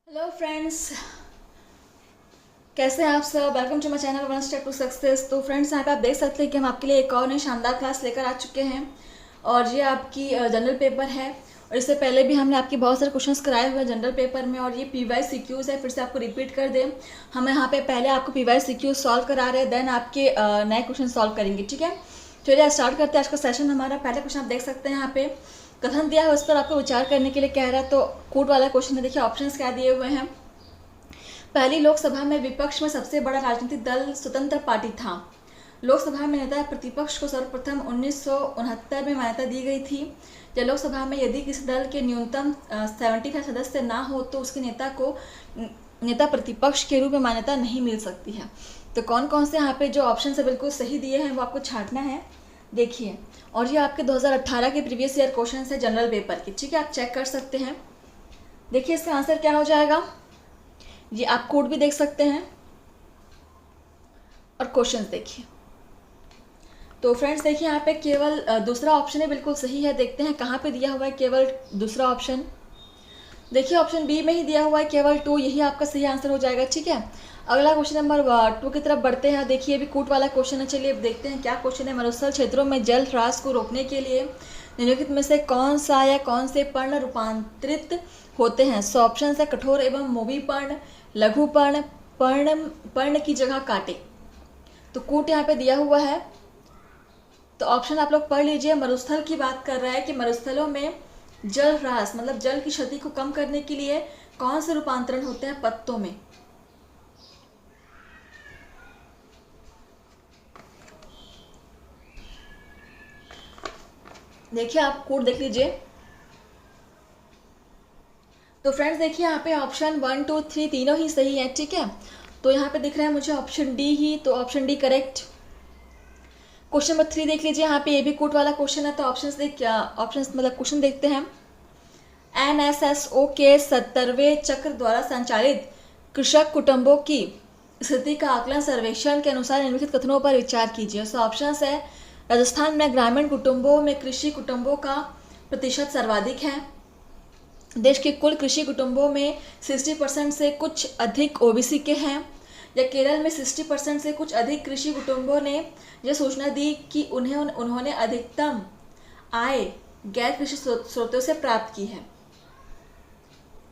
Hello friends, कैसे हैं आप सब। Welcome to my channel one step to success. तो फ्रेंड्स, यहाँ पे आप देख सकते हैं कि हम आपके लिए एक और नई शानदार क्लास लेकर आ चुके हैं और ये आपकी जनरल पेपर है। और इससे पहले भी हमने आपके बहुत सारे क्वेश्चंस कराए हुए हैं जनरल पेपर में और ये PYCQs है। फिर से आपको रिपीट कर दें, हम यहाँ पे पहले आपको PYCQs सॉल्व करा रहे हैं, देन आपके नए क्वेश्चन सॉल्व करेंगे। ठीक है, चलिए स्टार्ट करते हैं आज का सेशन। हमारा पहला क्वेश्चन आप देख सकते हैं, यहाँ पे कथन दिया है, उस पर आपको विचार करने के लिए कह रहा है। तो कोड वाला क्वेश्चन है, देखिए ऑप्शंस क्या दिए हुए हैं। पहली लोकसभा में विपक्ष में सबसे बड़ा राजनीतिक दल स्वतंत्र पार्टी था। लोकसभा में नेता प्रतिपक्ष को सर्वप्रथम 1969 में मान्यता दी गई थी। या लोकसभा में यदि किसी दल के न्यूनतम 75 सदस्य ना हो तो उसके नेता को नेता प्रतिपक्ष के रूप में मान्यता नहीं मिल सकती है। तो कौन कौन से यहाँ पे जो ऑप्शन है बिल्कुल सही दिए हैं वो आपको छांटना है। देखिए, और ये आपके 2018 के प्रीवियस ईयर क्वेश्चन है जनरल पेपर के। ठीक है, आप चेक कर सकते हैं। देखिए इसका आंसर क्या हो जाएगा, ये आप कोड भी देख सकते हैं और क्वेश्चंस देखिए। तो फ्रेंड्स देखिए, यहाँ पे केवल दूसरा ऑप्शन है बिल्कुल सही है। देखते हैं कहाँ पे दिया हुआ है केवल दूसरा ऑप्शन। देखिए ऑप्शन बी में ही दिया हुआ है केवल 2, यही आपका सही आंसर हो जाएगा। ठीक है, अगला क्वेश्चन नंबर 2 की तरफ बढ़ते हैं। देखिए अभी कूट वाला क्वेश्चन है, चलिए अब देखते हैं क्या क्वेश्चन है। मरुस्थल क्षेत्रों में जल ह्रास को रोकने के लिए निम्नलिखित में से कौन सा या कौन से पर्ण रूपांतरित होते हैं। सो ऑप्शन है कठोर एवं मोवी पर्ण, लघु पर्ण, पर्ण की जगह काटे। तो कूट यहाँ पे दिया हुआ है, तो ऑप्शन आप लोग पढ़ लीजिए। मरुस्थल की बात कर रहा है कि मरुस्थलों में जल ह्रास मतलब जल की क्षति को कम करने के लिए कौन से रूपांतरण होते हैं पत्तों में। देखिए आप कोड देख लीजिए। तो फ्रेंड्स देखिए यहाँ पे ऑप्शन 1, 2, 3 तीनों ही सही है। ठीक है, तो यहाँ पे दिख रहा है मुझे ऑप्शन डी ही, तो option D correct. Question number 3 देख लीजिए, यहाँ पे ये भी कोट वाला क्वेश्चन है। तो ऑप्शंस मतलब क्वेश्चन देखते हैं। NSSO के 70वें चक्र द्वारा संचालित कृषक कुटुंबों की स्थिति का आकलन सर्वेक्षण के अनुसार निम्नलिखित कथनों पर विचार कीजिए। सो ऑप्शंस है राजस्थान में ग्रामीण कुटुंबों में कृषि कुटुंबों का प्रतिशत सर्वाधिक है। देश के कुल कृषि कुटुंबों में 60% से कुछ अधिक OBC के हैं। या केरल में 60% से कुछ अधिक कृषि कुटुंबों ने यह सूचना दी कि उन्होंने अधिकतम आय गैर कृषि स्रोतों से प्राप्त की है।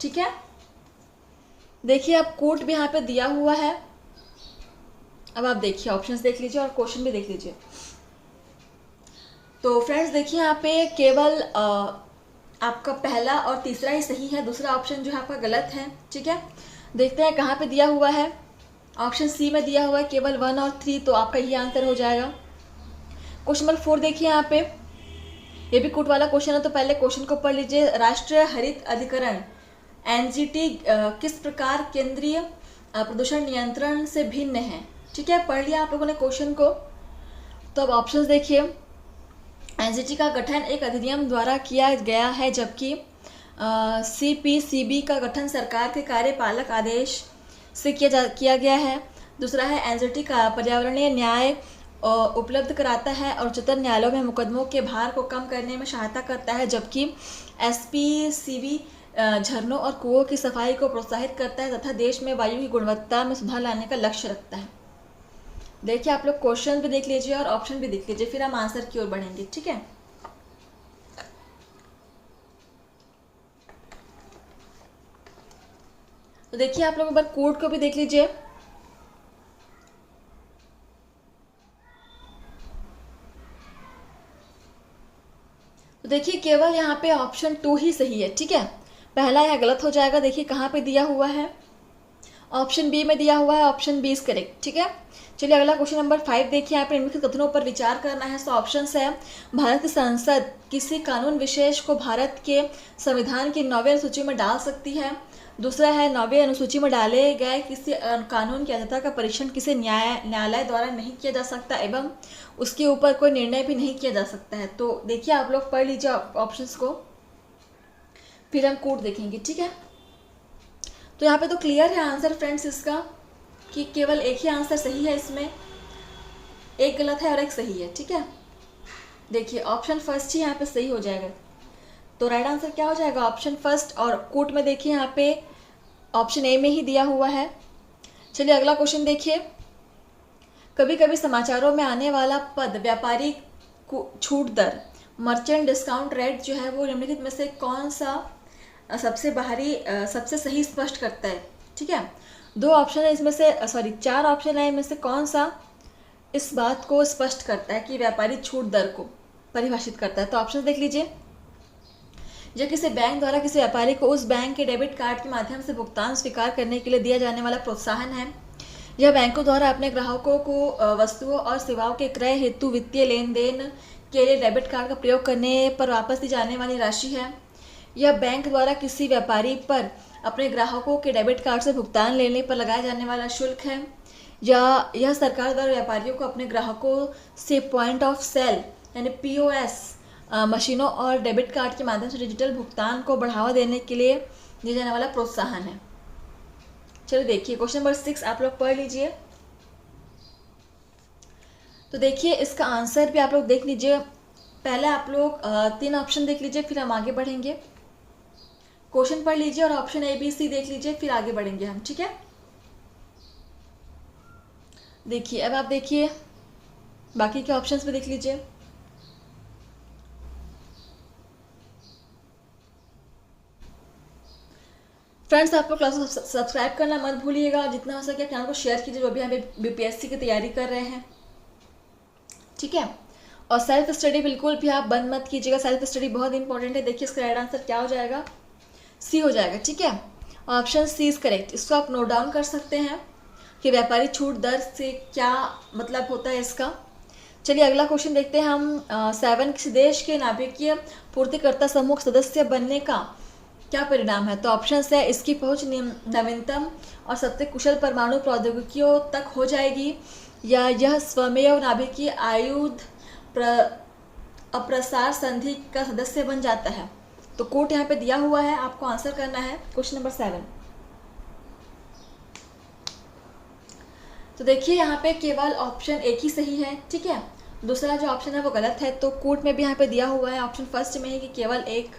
ठीक है, देखिए अब कोट भी यहाँ पे दिया हुआ है। अब आप देखिए ऑप्शंस देख लीजिए और क्वेश्चन भी देख लीजिए। तो फ्रेंड्स देखिए यहाँ पे केवल आपका पहला और तीसरा ही सही है, दूसरा ऑप्शन जो है आपका गलत है। ठीक है, देखते हैं कहाँ पे दिया हुआ है। ऑप्शन सी में दिया हुआ है केवल 1 और 3, तो आपका ही आंसर हो जाएगा। क्वेश्चन नंबर 4 देखिए, यहाँ पे ये भी कोट वाला क्वेश्चन है। तो पहले क्वेश्चन को पढ़ लीजिए। राष्ट्रीय हरित अधिकरण NGT किस प्रकार केंद्रीय प्रदूषण नियंत्रण से भिन्न है। ठीक है, पढ़ लिया आप लोगों ने क्वेश्चन को। तो अब ऑप्शंस देखिए। NGT का गठन एक अधिनियम द्वारा किया गया है, जबकि CPCB का गठन सरकार के कार्यपालक आदेश से किया गया है। दूसरा है NGT का पर्यावरणीय न्याय उपलब्ध कराता है और उच्चतर न्यायालयों में मुकदमों के भार को कम करने में सहायता करता है, जबकि SPCB झरनों और कुओं की सफाई को प्रोत्साहित करता है तथा देश में वायु की गुणवत्ता में सुधार लाने का लक्ष्य रखता है। देखिए आप लोग क्वेश्चन भी देख लीजिए और ऑप्शन भी देख लीजिए, फिर हम आंसर की ओर बढ़ेंगे। ठीक है, तो देखिए आप लोग एक बार कोड को भी देख लीजिए। तो देखिए केवल यहाँ पे ऑप्शन 2 ही सही है। ठीक है, पहला यह गलत हो जाएगा। देखिए कहाँ पे दिया हुआ है, ऑप्शन बी में दिया हुआ है, ऑप्शन बी इज करेक्ट। ठीक है, चलिए अगला क्वेश्चन नंबर 5 देखिए। यहाँ पे निम्नलिखित कथनों पर विचार करना है। सो ऑप्शंस है भारत की संसद किसी कानून विशेष को भारत के संविधान की 9वीं अनुसूची में डाल सकती है। दूसरा है 9वीं अनुसूची में डाले गए किसी कानून की वैधता का परीक्षण किसी न्यायालय द्वारा नहीं किया जा सकता एवं उसके ऊपर कोई निर्णय भी नहीं किया जा सकता है। तो देखिए आप लोग पढ़ लीजिए ऑप्शंस को, फिर हम कोड देखेंगे। ठीक है, तो यहाँ पे तो क्लियर है आंसर फ्रेंड्स इसका कि केवल एक ही आंसर सही है, इसमें एक गलत है और एक सही है। ठीक है, देखिए ऑप्शन फर्स्ट ही यहाँ पे सही हो जाएगा। तो राइट आंसर क्या हो जाएगा, ऑप्शन फर्स्ट। और कोट में देखिए यहाँ पे ऑप्शन ए में ही दिया हुआ है। चलिए अगला क्वेश्चन देखिए। कभी कभी समाचारों में आने वाला पद व्यापारी छूट दर, मर्चेंट डिस्काउंट रेट जो है वो निम्नलिखित में से कौन सा सबसे सही स्पष्ट करता है। ठीक है, दो ऑप्शन है इसमें से, चार ऑप्शन है, इनमें से कौन सा इस बात को स्पष्ट करता है कि व्यापारी छूट दर को परिभाषित करता है। तो ऑप्शन देख लीजिए। जब किसी बैंक द्वारा किसी व्यापारी को उस बैंक के डेबिट कार्ड के माध्यम से भुगतान स्वीकार करने के लिए दिया जाने वाला प्रोत्साहन है। यह बैंकों द्वारा अपने ग्राहकों को वस्तुओं और सेवाओं के क्रय हेतु वित्तीय लेन देन के लिए डेबिट कार्ड का प्रयोग करने पर वापस दी जाने वाली राशि है। यह बैंक द्वारा किसी व्यापारी पर अपने ग्राहकों के डेबिट कार्ड से भुगतान लेने पर लगाया जाने वाला शुल्क है। या यह सरकार द्वारा व्यापारियों को अपने ग्राहकों से पॉइंट ऑफ सेल यानी POS मशीनों और डेबिट कार्ड के माध्यम से डिजिटल भुगतान को बढ़ावा देने के लिए दिया जाने वाला प्रोत्साहन है। चलिए देखिए क्वेश्चन नंबर 6 आप लोग पढ़ लीजिए। तो देखिए इसका आंसर भी आप लोग देख लीजिए। पहले आप लोग 3 ऑप्शन देख लीजिए, फिर हम आगे बढ़ेंगे। क्वेश्चन पढ़ लीजिए और ऑप्शन ABC देख लीजिए, फिर आगे बढ़ेंगे हम। ठीक है, देखिए अब आप देखिए बाकी के ऑप्शंस भी देख लीजिए। फ्रेंड्स आप लोग क्लास को सब्सक्राइब करना मत भूलिएगा, जितना हो सके चैनल को शेयर कीजिए जो भी हम BPSC की तैयारी कर रहे हैं। ठीक है, और सेल्फ स्टडी बिल्कुल भी आप बंद मत कीजिएगा, सेल्फ स्टडी बहुत इंपॉर्टेंट है। देखिए इसका राइट आंसर क्या हो जाएगा, C हो जाएगा। ठीक है, ऑप्शन C इज करेक्ट। इसको आप नोट डाउन कर सकते हैं कि व्यापारी छूट दर से क्या मतलब होता है इसका। चलिए अगला क्वेश्चन देखते हैं हम। 7 किसी देश के नाभिकीय पूर्तिकर्ता समूह सदस्य बनने का क्या परिणाम है। तो ऑप्शन है इसकी पहुंच नवीनतम और सबसे कुशल परमाणु प्रौद्योगिकियों तक हो जाएगी, या यह स्वमेव नाभिकीय आयुध अप्रसार संधि का सदस्य बन जाता है। तो कोड यहाँ पे दिया हुआ है, आपको आंसर करना है क्वेश्चन नंबर 7। तो देखिए यहाँ पे केवल ऑप्शन एक ही सही है। ठीक है, दूसरा जो ऑप्शन है वो गलत है। तो कोड में भी यहाँ पे दिया हुआ है ऑप्शन फर्स्ट में है कि केवल एक,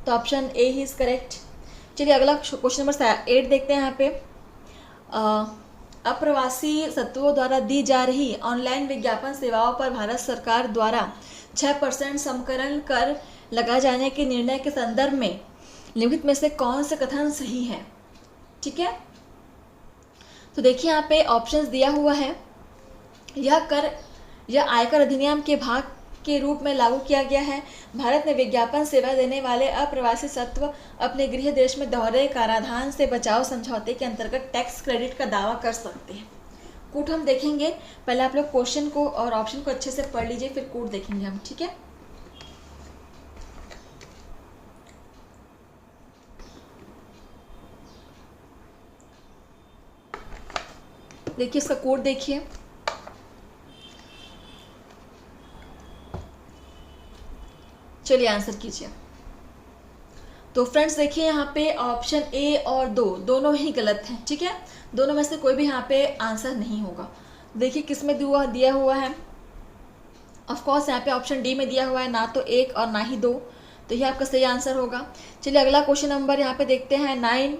तो option A he is correct. चलिए अगला क्वेश्चन नंबर 8 देखते हैं यहाँ पे। अप्रवासी सत्वों द्वारा दी जा रही ऑनलाइन विज्ञापन सेवाओं पर भारत सरकार द्वारा 6% समकरण कर लगाए जाने के निर्णय के संदर्भ में निम्नलिखित में से कौन से कथन सही है। ठीक है, तो देखिए यहाँ पे ऑप्शंस दिया हुआ है। यह आयकर अधिनियम के भाग के रूप में लागू किया गया है। भारत में विज्ञापन सेवा देने वाले अप्रवासी सत्व अपने गृह देश में दोहरे कराधान से बचाव समझौते के अंतर्गत टैक्स क्रेडिट का दावा कर सकते हैं। कूट हम देखेंगे, पहले आप लोग क्वेश्चन को और ऑप्शन को अच्छे से पढ़ लीजिए, फिर कूट देखेंगे हम। ठीक है, देखिए इसका कोड देखिए। चलिए आंसर कीजिए। तो फ्रेंड्स देखिए यहाँ पे ऑप्शन A और 2 दोनों ही गलत हैं। ठीक है, दोनों में से कोई भी यहाँ पे आंसर नहीं होगा। देखिए किस में दिया हुआ है, ऑफ कोर्स यहाँ पे ऑप्शन D में दिया हुआ है, ना तो 1 और ना ही 2, तो ये आपका सही आंसर होगा। चलिए अगला क्वेश्चन नंबर यहाँ पे देखते हैं 9।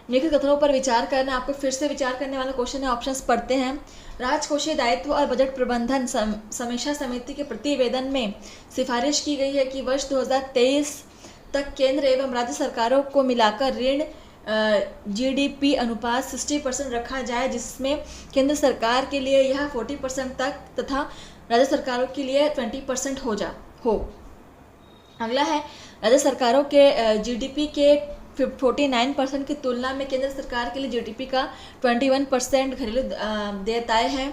निम्नलिखित कथनों पर विचार करना, आपको फिर से विचार करने वाला क्वेश्चन है। ऑप्शंस पढ़ते हैं। राजकोषीय दायित्व और बजट प्रबंधन समीक्षा समिति के प्रतिवेदन में सिफारिश की गई है कि वर्ष 2023 तक केंद्र एवं राज्य सरकारों को मिलाकर ऋण GDP अनुपात 60% रखा जाए, जिसमें केंद्र सरकार के लिए यह 40% तक तथा राज्य सरकारों के लिए 20% हो। अगला है राज्य सरकारों के GDP के 49% की तुलना में केंद्र सरकार के लिए GDP का 21% घरेलू देयताएं हैं।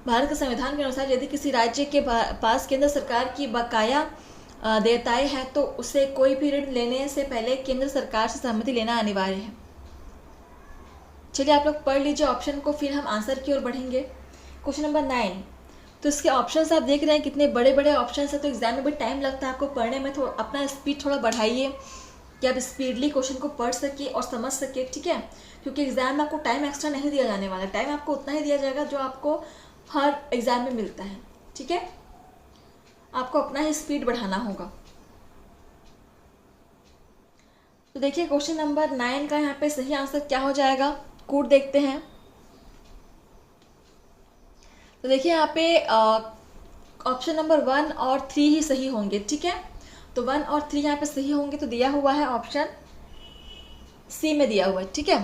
भारत के संविधान के अनुसार यदि किसी राज्य के पास केंद्र सरकार की बकाया देयताएं हैं तो उसे कोई भी ऋण लेने से पहले केंद्र सरकार से सहमति लेना अनिवार्य है। चलिए आप लोग पढ़ लीजिए ऑप्शन को, फिर हम आंसर की ओर बढ़ेंगे। Question number 9। तो इसके ऑप्शंस आप देख रहे हैं कितने बड़े बड़े ऑप्शंस हैं, तो एग्जाम में भी टाइम लगता है आपको पढ़ने में। अपना स्पीड थोड़ा बढ़ाइए कि आप स्पीडली क्वेश्चन को पढ़ सके और समझ सके। ठीक है, क्योंकि एग्जाम में आपको टाइम एक्स्ट्रा नहीं दिया जाने वाला, टाइम आपको उतना ही दिया जाएगा जो आपको हर एग्जाम में मिलता है। ठीक है, आपको अपना ही स्पीड बढ़ाना होगा। तो देखिए क्वेश्चन नंबर 9 का यहाँ पे सही आंसर क्या हो जाएगा, कूट देखते हैं। तो देखिए यहाँ पे ऑप्शन नंबर 1 और 3 ही सही होंगे, ठीक है। तो 1 और 3 यहाँ पे सही होंगे, तो दिया हुआ है ऑप्शन सी में दिया हुआ है, ठीक है,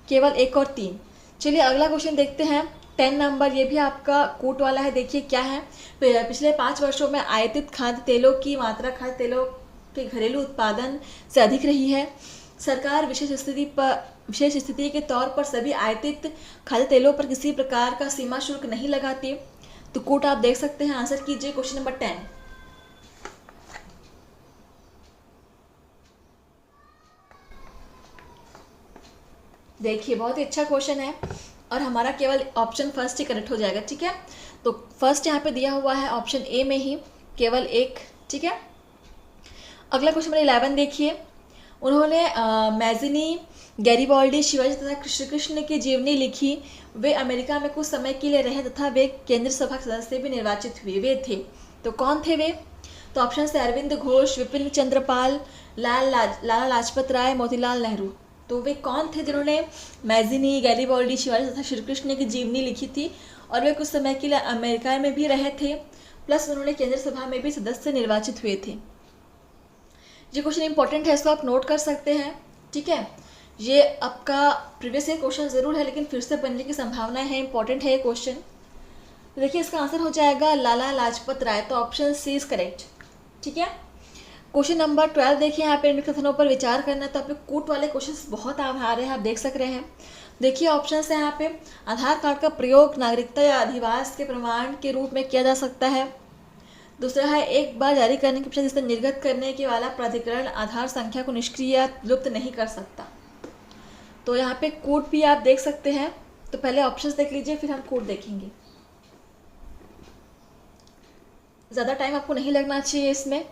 केवल 1 और 3। चलिए अगला क्वेश्चन देखते हैं 10 नंबर, ये भी आपका कूट वाला है। देखिए क्या है, पिछले 5 वर्षों में आयातित खाद्य तेलों की मात्रा खाद्य तेलों के घरेलू उत्पादन से अधिक रही है। सरकार विशेष स्थिति के तौर पर सभी आयातित खाद्य तेलों पर किसी प्रकार का सीमा शुल्क नहीं लगाती। तो कूट आप देख सकते हैं, आंसर कीजिए क्वेश्चन नंबर 10। देखिए बहुत ही अच्छा क्वेश्चन है और हमारा केवल ऑप्शन फर्स्ट ही करेक्ट हो जाएगा, ठीक है। तो फर्स्ट यहाँ पे दिया हुआ है ऑप्शन ए में ही केवल 1, ठीक है। अगला क्वेश्चन नंबर 11 देखिए, उन्होंने मैजिनी, गैरिबाल्डी, शिवाजी तथा श्री कृष्ण की जीवनी लिखी। वे अमेरिका में कुछ समय के लिए रहे तथा वे केंद्र सभा सदस्य भी निर्वाचित हुए। वे थे, तो कौन थे वे? तो ऑप्शन से अरविंद घोष, विपिन चंद्रपाल, लाला लाजपत राय, मोतीलाल नेहरू। तो वे कौन थे जिन्होंने मैजिनी, गैरिबाल्डी, शिवाजी तथा श्री कृष्ण की जीवनी लिखी थी और वे कुछ समय के लिए अमेरिका में भी रहे थे, प्लस उन्होंने केंद्र सभा में भी सदस्य निर्वाचित हुए थे। ये क्वेश्चन इंपॉर्टेंट है, इसको आप नोट कर सकते हैं, ठीक है। ये आपका प्रीवियस ईयर क्वेश्चन ज़रूर है लेकिन फिर से बनने की संभावना है, इंपॉर्टेंट है ये क्वेश्चन। तो देखिए इसका आंसर हो जाएगा लाला लाजपत राय, तो ऑप्शन सी इज करेक्ट, ठीक है। क्वेश्चन नंबर 12 देखिए, यहाँ पे कथनों पर विचार करना, तो आपके कूट वाले क्वेश्चंस बहुत आ रहे हैं, आप देख सक रहे हैं। देखिए ऑप्शन है यहाँ पे, आधार कार्ड का प्रयोग नागरिकता या अधिवास के प्रमाण के रूप में किया जा सकता है। दूसरा है, एक बार जारी करने के पश्चात इसे निर्गत करने के वाला प्राधिकरण आधार संख्या को निष्क्रिय या लुप्त नहीं कर सकता। तो यहाँ पे कोड भी आप देख सकते हैं। तो पहले ऑप्शंस देख लीजिए फिर हम कोड देखेंगे, ज़्यादा टाइम आपको नहीं लगना चाहिए इसमें।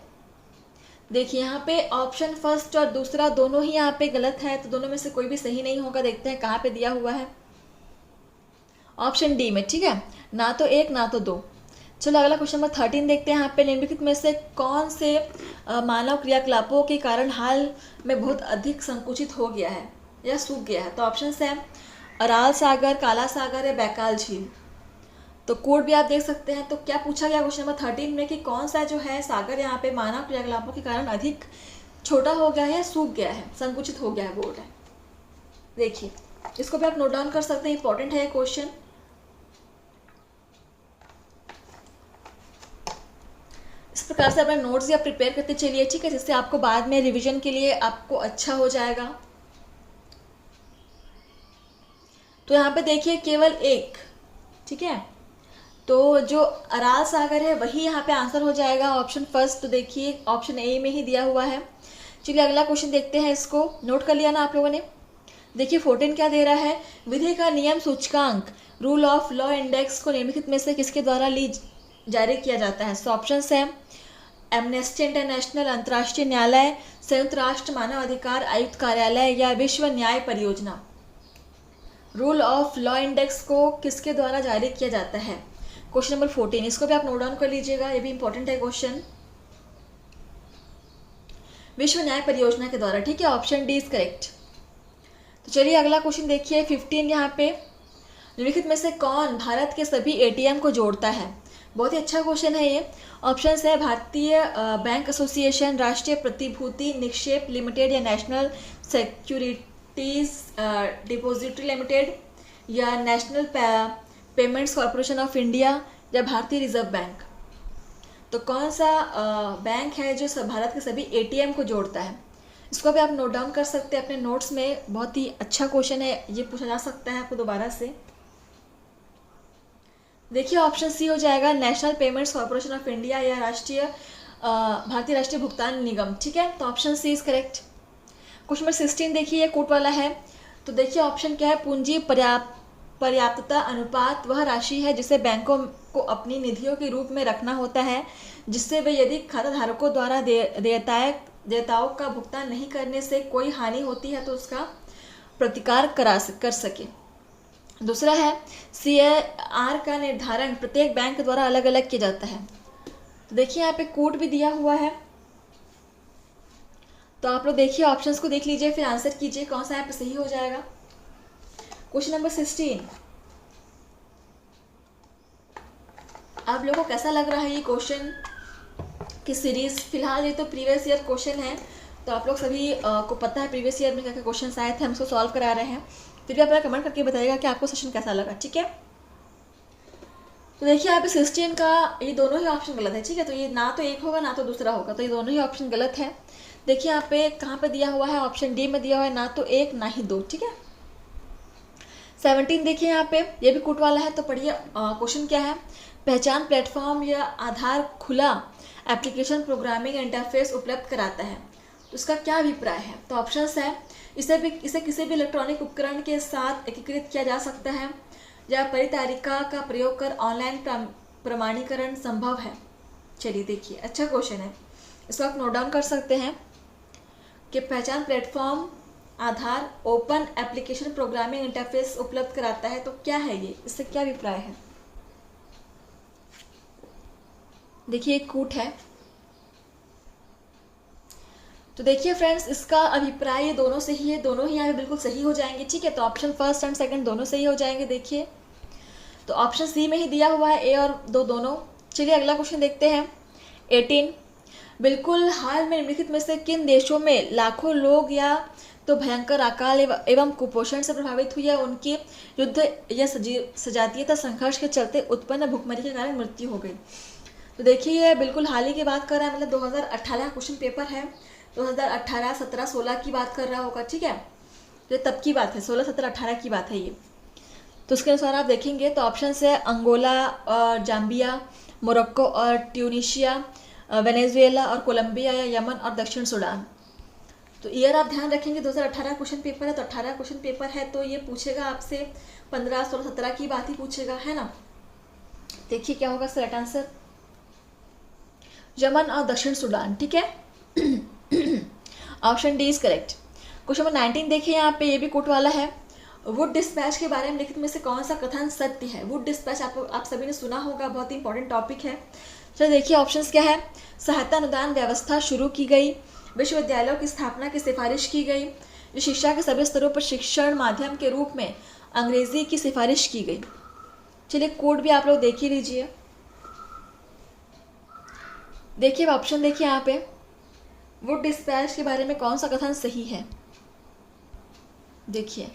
देखिए यहाँ पे ऑप्शन फर्स्ट और दूसरा दोनों ही यहाँ पे गलत है, तो दोनों में से कोई भी सही नहीं होगा। देखते हैं कहाँ पे दिया हुआ है, ऑप्शन डी में, ठीक है, ना तो 1 ना तो 2। चलो अगला क्वेश्चन नंबर 13 देखते हैं। यहाँ पे निम्नलिखित में से कौन से मानव क्रियाकलापों के कारण हाल में बहुत अधिक संकुचित हो गया है या सूख गया है? तो ऑप्शन है अराल सागर, काला सागर या बैकाल झील। तो कोड भी आप देख सकते हैं। तो क्या पूछा गया क्वेश्चन नंबर 13 में कि कौन सा जो है सागर यहाँ पे मानव क्रियाकलापों के कारण अधिक छोटा हो गया है या सूख गया है, संकुचित हो गया है, बोल रहे हैं। देखिए इसको भी आप नोट डाउन कर सकते हैं, इंपॉर्टेंट है क्वेश्चन। इस प्रकार से अपने नोट्स या प्रिपेयर करते चलिए, ठीक है, जिससे आपको बाद में रिवीजन के लिए आपको अच्छा हो जाएगा। तो यहाँ पे देखिए केवल 1, ठीक है, तो जो अराल सागर है वही यहाँ पे आंसर हो जाएगा, ऑप्शन फर्स्ट। तो देखिए ऑप्शन ए में ही दिया हुआ है। चलिए अगला क्वेश्चन देखते हैं, इसको नोट कर लिया ना आप लोगों ने। देखिए 14 क्या दे रहा है, विधि का नियम सूचकांक रूल ऑफ लॉ इंडेक्स को निम्नलिखित में से किसके द्वारा जारी किया जाता है? सो ऑप्शन है एमनेस्टी इंटरनेशनल, अंतर्राष्ट्रीय न्यायालय, संयुक्त राष्ट्र मानव अधिकार आयुक्त कार्यालय या विश्व न्याय परियोजना। रूल ऑफ लॉ इंडेक्स को किसके द्वारा जारी किया जाता है? क्वेश्चन नंबर 14, इसको भी आप नोट डाउन कर लीजिएगा, ये भी इंपॉर्टेंट है क्वेश्चन। विश्व न्याय परियोजना के द्वारा, ठीक है, ऑप्शन डी इज करेक्ट। तो चलिए अगला क्वेश्चन देखिए 15। यहाँ पे निम्नलिखित में से कौन भारत के सभी एटीएम को जोड़ता है? बहुत ही अच्छा क्वेश्चन है ये। ऑप्शन है भारतीय बैंक एसोसिएशन, राष्ट्रीय प्रतिभूति निक्षेप लिमिटेड या नेशनल सिक्योरिटीज डिपॉजिटरी लिमिटेड या national Payments Corporation of India या भारतीय रिजर्व बैंक। तो कौन सा बैंक है जो भारत के सभी एटीएम को जोड़ता है? इसको भी आप नोट डाउन कर सकते हैं अपने नोट्स में, बहुत ही अच्छा क्वेश्चन है, ये पूछा जा सकता है आपको दोबारा से। देखिए ऑप्शन सी हो जाएगा National Payments Corporation of India या भारतीय राष्ट्रीय भुगतान निगम, ठीक है, तो option C is correct. Question number 16 देखिए, कोट वाला है। तो देखिए ऑप्शन क्या है, पूंजी पर्याप्तता अनुपात वह राशि है जिसे बैंकों को अपनी निधियों के रूप में रखना होता है, जिससे वे यदि खाता धारकों द्वारा देयताओं का भुगतान नहीं करने से कोई हानि होती है तो उसका प्रतिकार कर सके। दूसरा है CAR का निर्धारण प्रत्येक बैंक द्वारा अलग अलग किया जाता है। तो देखिए यहाँ पे कोड भी दिया हुआ है। तो आप लोग देखिए, ऑप्शंस को देख लीजिए, फिर आंसर कीजिए कौन सा यहाँ पे सही हो जाएगा। क्वेश्चन नंबर 16, आप लोगों को कैसा लग रहा है ये क्वेश्चन की सीरीज? फिलहाल ये तो प्रीवियस ईयर क्वेश्चन है, तो आप लोग सभी को पता है प्रीवियस ईयर में क्या क्या क्वेश्चन आए थे, हम इसको सॉल्व करा रहे हैं। फिर भी आप लोग कमेंट करके बताइएगा कि आपको सेशन कैसा लगा, ठीक है। तो देखिए यहाँ पे 16 का ये दोनों ही ऑप्शन गलत है, ठीक है। तो ये ना तो एक होगा ना तो दूसरा होगा, तो ये दोनों ही ऑप्शन गलत है। देखिए यहाँ पे कहाँ पे दिया हुआ है, ऑप्शन डी में दिया हुआ है, ना तो एक ना ही दो, ठीक है। 17 देखिए यहाँ पे, ये भी कूट वाला है, तो पढ़िए क्वेश्चन क्या है। पहचान प्लेटफॉर्म या आधार खुला एप्लीकेशन प्रोग्रामिंग इंटरफेस उपलब्ध कराता है, तो इसका क्या अभिप्राय है? तो ऑप्शंस है, इसे किसी भी इलेक्ट्रॉनिक उपकरण के साथ एकीकृत किया जा सकता है, या परितारिका का प्रयोग कर ऑनलाइन प्रमाणीकरण संभव है। चलिए देखिए, अच्छा क्वेश्चन है, इसको आप नोट डाउन कर सकते हैं कि पहचान प्लेटफॉर्म आधार ओपन एप्लीकेशन प्रोग्रामिंग इंटरफेस उपलब्ध कराता है, तो क्या है ये, इससे क्या अभिप्राय है? देखिए एक कूट है, तो देखिए फ्रेंड्स, इसका अभिप्राय ये दोनों से ही है, दोनों ही यहाँ पे बिल्कुल सही हो जाएंगे, ठीक है। तो ऑप्शन फर्स्ट एंड सेकंड दोनों सही हो जाएंगे। देखिए तो ऑप्शन सी में ही दिया हुआ है, ए और दो दोनों। चलिए अगला क्वेश्चन देखते हैं। 18, बिल्कुल हाल में निम्नलिखित में से किन देशों में लाखों लोग या तो भयंकर अकाल एवं कुपोषण से प्रभावित हुई, या उनकी युद्ध या सजातीयता संघर्ष के चलते उत्पन्न भुखमरी के कारण मृत्यु हो गई? तो देखिए ये बिल्कुल हाल ही की बात कर रहा है, मतलब 2018 क्वेश्चन पेपर है, 2018, 17, 16 की बात कर रहा होगा, ठीक है। तो तब की बात है, 16, 17, 18 की बात है ये। तो उसके अनुसार आप देखेंगे तो ऑप्शन है अंगोला और जाम्बिया, मोरक्को और ट्यूनीशिया, वेनेजुएला और कोलंबिया, या यमन और दक्षिण सूडान। तो ईयर आप ध्यान रखेंगे, 2018 क्वेश्चन पेपर है, तो 18 क्वेश्चन पेपर है, तो ये पूछेगा आपसे 15, 16, 17 की बात ही पूछेगा, है ना। देखिए क्या होगा इसका राइट आंसर, यमन और दक्षिण सूडान, ठीक है। Option D is correct. Question number 19 देखिए, यहाँ पे ये भी कोट वाला है। वुड डिस्पैच के बारे में लिखित में से कौन सा कथन सत्य है? वुड डिस्पैच आप सभी ने सुना होगा, बहुत ही इंपॉर्टेंट टॉपिक है। चलिए देखिए ऑप्शंस क्या है। सहायता अनुदान व्यवस्था शुरू की गई, विश्वविद्यालयों की स्थापना की सिफारिश की गई, शिक्षा के सभी स्तरों पर शिक्षण माध्यम के रूप में अंग्रेजी की सिफारिश की गई। चलिए कोड भी आप लोग देख ही लीजिए। देखिए ऑप्शन देखिए यहाँ पे, वुड डिस्पैच के बारे में कौन सा कथन सही है? देखिए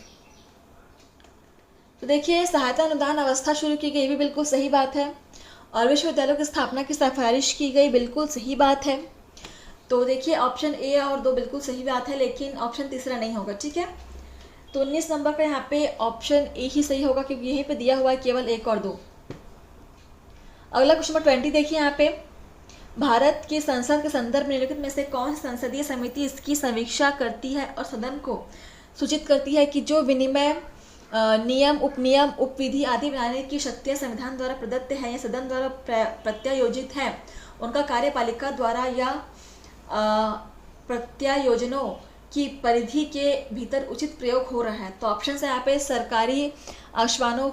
तो देखिए सहायता अनुदान अवस्था शुरू की गई भी बिल्कुल सही बात है, और विश्वविद्यालयों की स्थापना की सिफारिश की गई बिल्कुल सही बात है। तो देखिए ऑप्शन ए और दो बिल्कुल सही बात है, लेकिन ऑप्शन तीसरा नहीं होगा, ठीक है। तो 19 नंबर का यहाँ पे ऑप्शन ए ही सही होगा, क्योंकि यहीं पे दिया हुआ है केवल एक और दो। अगला क्वेश्चन नंबर 20 देखिए यहाँ पे, भारत की संसद के संदर्भ में निम्नलिखित में से कौन सी संसदीय समिति इसकी समीक्षा करती है और सदन को सूचित करती है कि जो विनिमय नियम, उपनियम, उपविधि आदि बनाने की शक्तियाँ संविधान द्वारा प्रदत्त है या सदन द्वारा प्रत्यायोजित है, उनका कार्यपालिका द्वारा या प्रत्यायोजनों की परिधि के भीतर उचित प्रयोग हो रहा है? तो ऑप्शन है यहाँ पे सरकारी आश्वानों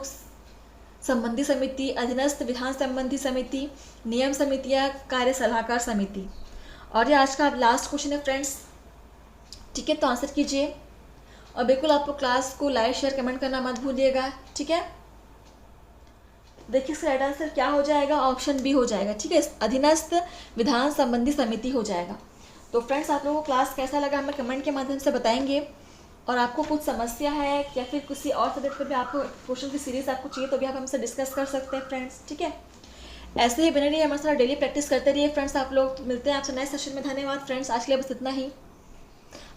संबंधी समिति, अधीनस्थ विधान संबंधी समिति, नियम समिति या कार्य सलाहकार समिति। और ये आज का लास्ट क्वेश्चन है फ्रेंड्स, ठीक है। तो आंसर कीजिए, और बिल्कुल आपको क्लास को लाइक शेयर कमेंट करना मत भूलिएगा, ठीक है। देखिए इसका राइट आंसर क्या हो जाएगा, ऑप्शन बी हो जाएगा, ठीक है। अधीनस्थ विधान संबंधी समिति हो जाएगा। तो फ्रेंड्स आप लोगों को क्लास कैसा लगा हमें कमेंट के माध्यम से बताएंगे, और आपको कुछ समस्या है या फिर किसी और सब्जेक्ट पर भी आपको क्वेश्चन की सीरीज आपको चाहिए तो भी आप हमसे डिस्कस कर सकते हैं फ्रेंड्स, ठीक है। ऐसे ही बने रहिए हमारे साथ, डेली प्रैक्टिस करते रहिए फ्रेंड्स। आप लोग मिलते हैं आपसे नए सेशन में। धन्यवाद फ्रेंड्स, आज के लिए बस इतना ही।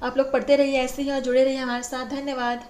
आप लोग पढ़ते रहिए ऐसे ही और जुड़े रहिए हमारे साथ। धन्यवाद।